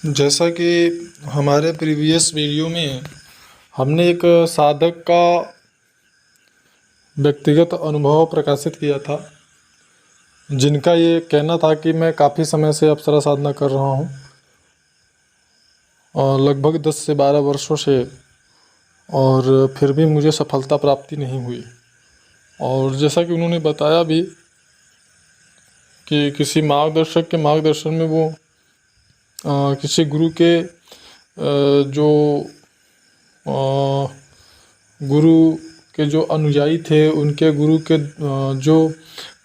जैसा कि हमारे प्रीवियस वीडियो में हमने एक साधक का व्यक्तिगत अनुभव प्रकाशित किया था, जिनका ये कहना था कि मैं काफ़ी समय से अप्सरा साधना कर रहा हूँ और लगभग 10 से 12 वर्षों से, और फिर भी मुझे सफलता प्राप्ति नहीं हुई। और जैसा कि उन्होंने बताया भी कि किसी मार्गदर्शक के मार्गदर्शन में वो किसी गुरु के जो गुरु के जो अनुयायी थे, उनके गुरु के जो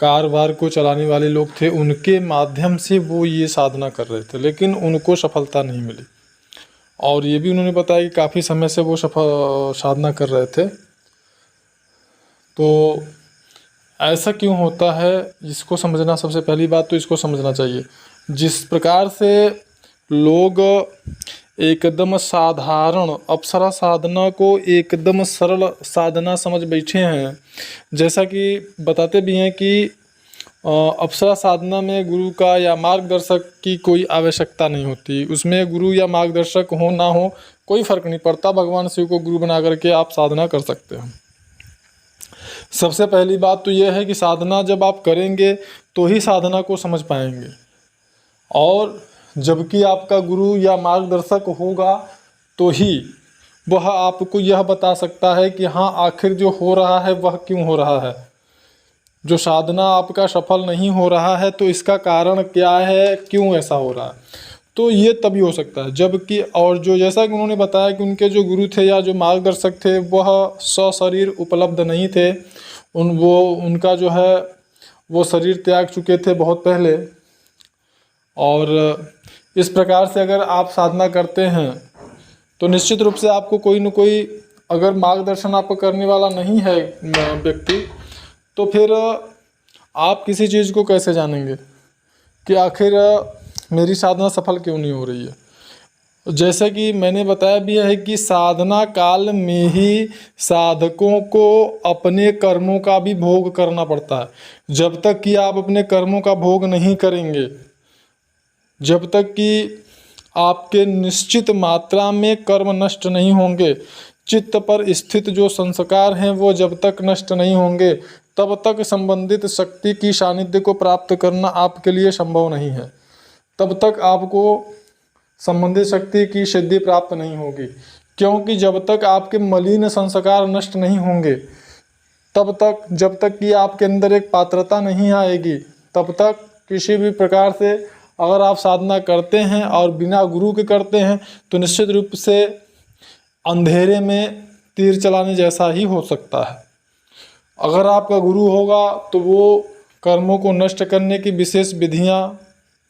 कारोबार को चलाने वाले लोग थे, उनके माध्यम से वो ये साधना कर रहे थे, लेकिन उनको सफलता नहीं मिली। और ये भी उन्होंने बताया कि काफ़ी समय से वो साधना कर रहे थे। तो ऐसा क्यों होता है, इसको समझना, सबसे पहली बात तो इसको समझना चाहिए। जिस प्रकार से लोग एकदम साधारण अप्सरा साधना को एकदम सरल साधना समझ बैठे हैं, जैसा कि बताते भी हैं कि अप्सरा साधना में गुरु का या मार्गदर्शक की कोई आवश्यकता नहीं होती। उसमें गुरु या मार्गदर्शक हो ना हो कोई फ़र्क नहीं पड़ता, भगवान शिव को गुरु बना करके आप साधना कर सकते हैं। सबसे पहली बात तो यह है कि साधना जब आप करेंगे तो ही साधना को समझ पाएंगे, और जबकि आपका गुरु या मार्गदर्शक होगा तो ही वह आपको यह बता सकता है कि हाँ, आखिर जो हो रहा है वह क्यों हो रहा है। जो साधना आपका सफल नहीं हो रहा है तो इसका कारण क्या है, क्यों ऐसा हो रहा है, तो ये तभी हो सकता है जबकि। और जो जैसा कि उन्होंने बताया कि उनके जो गुरु थे या जो मार्गदर्शक थे वह सशरीर उपलब्ध नहीं थे, उनका जो है वो शरीर त्याग चुके थे बहुत पहले। और इस प्रकार से अगर आप साधना करते हैं तो निश्चित रूप से आपको कोई न कोई, अगर मार्गदर्शन आपको करने वाला नहीं है व्यक्ति, तो फिर आप किसी चीज़ को कैसे जानेंगे कि आखिर मेरी साधना सफल क्यों नहीं हो रही है। जैसे कि मैंने बताया भी है कि साधना काल में ही साधकों को अपने कर्मों का भी भोग करना पड़ता है। जब तक कि आप अपने कर्मों का भोग नहीं करेंगे, जब तक कि आपके निश्चित मात्रा में कर्म नष्ट नहीं होंगे, चित्त पर स्थित जो संस्कार हैं वो जब तक नष्ट नहीं होंगे, तब तक संबंधित शक्ति की सानिध्य को प्राप्त करना आपके लिए संभव नहीं है। तब तक आपको संबंधित शक्ति की सिद्धि प्राप्त नहीं होगी, क्योंकि जब तक आपके मलिन संस्कार नष्ट नहीं होंगे, तब तक, जब तक कि आपके अंदर एक पात्रता नहीं आएगी, तब तक किसी भी प्रकार से अगर आप साधना करते हैं और बिना गुरु के करते हैं तो निश्चित रूप से अंधेरे में तीर चलाने जैसा ही हो सकता है। अगर आपका गुरु होगा तो वो कर्मों को नष्ट करने की विशेष विधियां,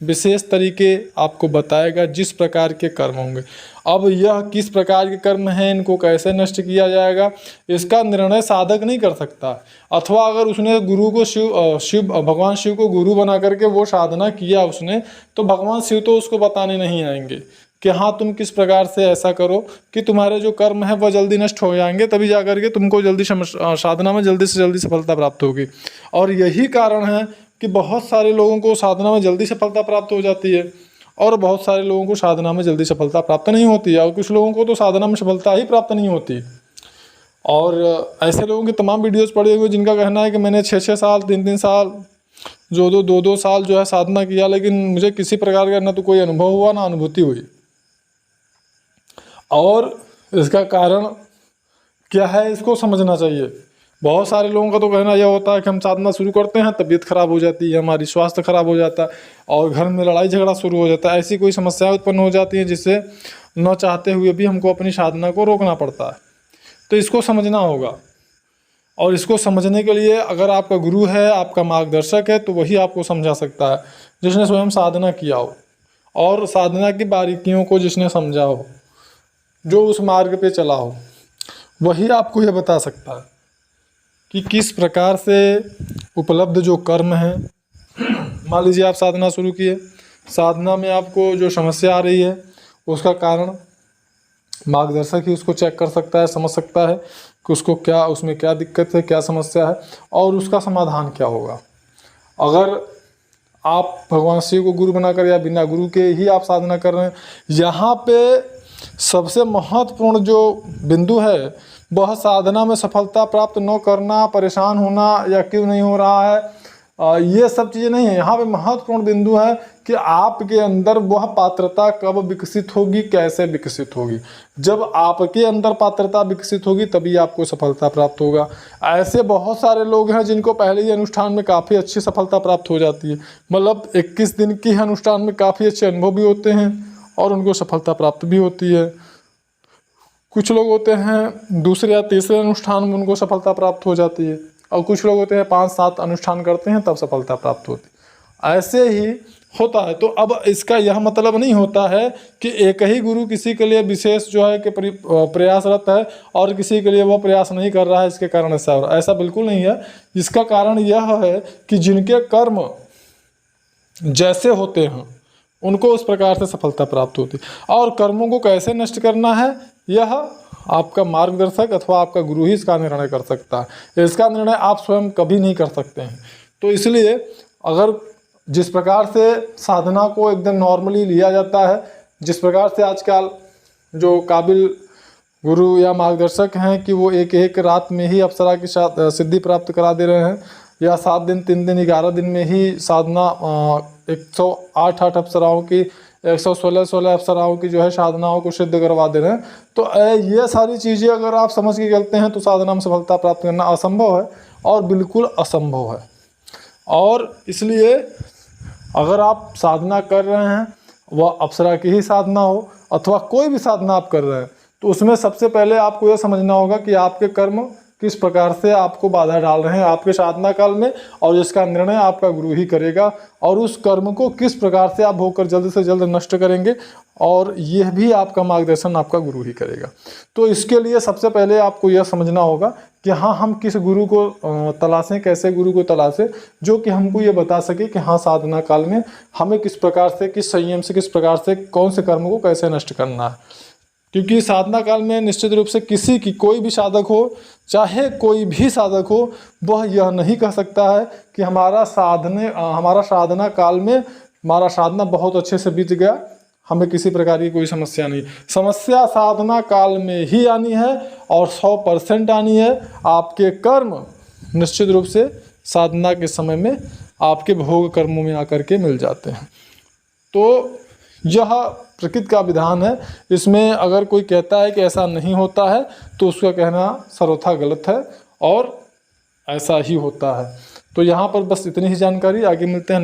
विशेष तरीके आपको बताएगा, जिस प्रकार के कर्म होंगे। अब यह किस प्रकार के कर्म हैं, इनको कैसे नष्ट किया जाएगा, इसका निर्णय साधक नहीं कर सकता। अथवा अगर उसने गुरु को भगवान शिव को गुरु बना करके वो साधना किया उसने, तो भगवान शिव तो उसको बताने नहीं आएंगे कि हाँ, तुम किस प्रकार से ऐसा करो कि तुम्हारे जो कर्म है वह जल्दी नष्ट हो जाएंगे, तभी जा करके तुमको जल्दी साधना में जल्दी से जल्दी सफलता प्राप्त होगी। और यही कारण है कि बहुत सारे लोगों को साधना में जल्दी सफलता प्राप्त हो जाती है और बहुत सारे लोगों को साधना में जल्दी सफलता प्राप्त नहीं होती है, और कुछ लोगों को तो साधना में सफलता ही प्राप्त नहीं होती। और ऐसे लोगों के तमाम वीडियोस पड़े हुए जिनका कहना है कि मैंने 6-6 साल, 3-3 साल, जो 2-2 साल जो है साधना किया, लेकिन मुझे किसी प्रकार का ना तो कोई अनुभव हुआ ना अनुभूति हुई। और इसका कारण क्या है, इसको समझना चाहिए। बहुत सारे लोगों का तो कहना यह होता है कि हम साधना शुरू करते हैं, तबीयत खराब हो जाती है, हमारी स्वास्थ्य खराब हो जाता है और घर में लड़ाई झगड़ा शुरू हो जाता है। ऐसी कोई समस्याएं उत्पन्न हो जाती हैं जिससे न चाहते हुए भी हमको अपनी साधना को रोकना पड़ता है। तो इसको समझना होगा, और इसको समझने के लिए अगर आपका गुरु है, आपका मार्गदर्शक है, तो वही आपको समझा सकता है, जिसने स्वयं साधना किया हो और साधना की बारीकियों को जिसने समझा हो, जो उस मार्ग पे चला हो, वही आपको यह बता सकता है कि किस प्रकार से उपलब्ध जो कर्म हैं। मान लीजिए आप साधना शुरू किए, साधना में आपको जो समस्या आ रही है उसका कारण मार्गदर्शक ही उसको चेक कर सकता है, समझ सकता है कि उसको क्या, उसमें क्या दिक्कत है, क्या समस्या है और उसका समाधान क्या होगा। अगर आप भगवान शिव को गुरु बनाकर या बिना गुरु के ही आप साधना कर रहे हैं। यहाँ पे सबसे महत्वपूर्ण जो बिंदु है वह साधना में सफलता प्राप्त न करना, परेशान होना या क्यों नहीं हो रहा है, ये सब चीज़ें नहीं है। यहाँ पे महत्वपूर्ण बिंदु है कि आपके अंदर वह पात्रता कब विकसित होगी, कैसे विकसित होगी। जब आपके अंदर पात्रता विकसित होगी तभी आपको सफलता प्राप्त होगा। ऐसे बहुत सारे लोग हैं जिनको पहले ही अनुष्ठान में काफ़ी अच्छी सफलता प्राप्त हो जाती है, मतलब 21 दिन की अनुष्ठान में काफ़ी अच्छे अनुभव भी होते हैं और उनको सफलता प्राप्त भी होती है। कुछ लोग होते हैं दूसरे या तीसरे अनुष्ठान में उनको सफलता प्राप्त हो जाती है, और कुछ लोग होते हैं 5-7 अनुष्ठान करते हैं तब सफलता प्राप्त होती है। ऐसे ही होता है। तो अब इसका यह मतलब नहीं होता है कि एक ही गुरु किसी के लिए विशेष जो है कि प्रयासरत है और किसी के लिए वह प्रयास नहीं कर रहा है, इसके कारण ऐसा बिल्कुल नहीं है। इसका कारण यह है कि जिनके कर्म जैसे होते हैं उनको उस प्रकार से सफलता प्राप्त होती है। और कर्मों को कैसे नष्ट करना है यह आपका मार्गदर्शक अथवा आपका गुरु ही इसका निर्णय कर सकता है। इसका निर्णय आप स्वयं कभी नहीं कर सकते हैं। तो इसलिए अगर जिस प्रकार से साधना को एकदम नॉर्मली लिया जाता है, जिस प्रकार से आजकल जो काबिल गुरु या मार्गदर्शक हैं कि वो एक रात में ही अप्सरा की सिद्धि प्राप्त करा दे रहे हैं, या 7 दिन 3 दिन 11 दिन में ही साधना 108 अप्सराओं की 116 अप्सराओं की जो है साधनाओं को सिद्ध करवा दे रहे हैं। तो ये सारी चीज़ें अगर आप समझ के चलते हैं तो साधना में सफलता प्राप्त करना असंभव है और बिल्कुल असंभव है। और इसलिए अगर आप साधना कर रहे हैं वह अप्सरा की ही साधना हो अथवा कोई भी साधना आप कर रहे हैं, तो उसमें सबसे पहले आपको यह समझना होगा कि आपके कर्म किस प्रकार से आपको बाधा डाल रहे हैं आपके साधना काल में, और जिसका निर्णय आपका गुरु ही करेगा। और उस कर्म को किस प्रकार से आप होकर जल्द से जल्द नष्ट करेंगे, और यह भी आपका मार्गदर्शन आपका गुरु ही करेगा। तो इसके लिए सबसे पहले आपको यह समझना होगा कि हाँ, हम किस गुरु को तलाशें, कैसे गुरु को तलाशें जो कि हमको ये बता सके कि हाँ, साधना काल में हमें किस प्रकार से, किस संयम से, किस प्रकार से कौन से कर्म को कैसे नष्ट करना है। क्योंकि साधना काल में निश्चित रूप से किसी की, कोई भी साधक हो, चाहे कोई भी साधक हो, वह यह नहीं कह सकता है कि हमारा साधना काल में हमारा साधना बहुत अच्छे से बीत गया, हमें किसी प्रकार की कोई समस्या नहीं। समस्या साधना काल में ही आनी है और 100% आनी है। आपके कर्म निश्चित रूप से साधना के समय में आपके भोग कर्मों में आकर के मिल जाते हैं। तो यह प्रकृति का विधान है। इसमें अगर कोई कहता है कि ऐसा नहीं होता है तो उसका कहना सर्वथा गलत है और ऐसा ही होता है। तो यहाँ पर बस इतनी ही जानकारी, आगे मिलते हैं।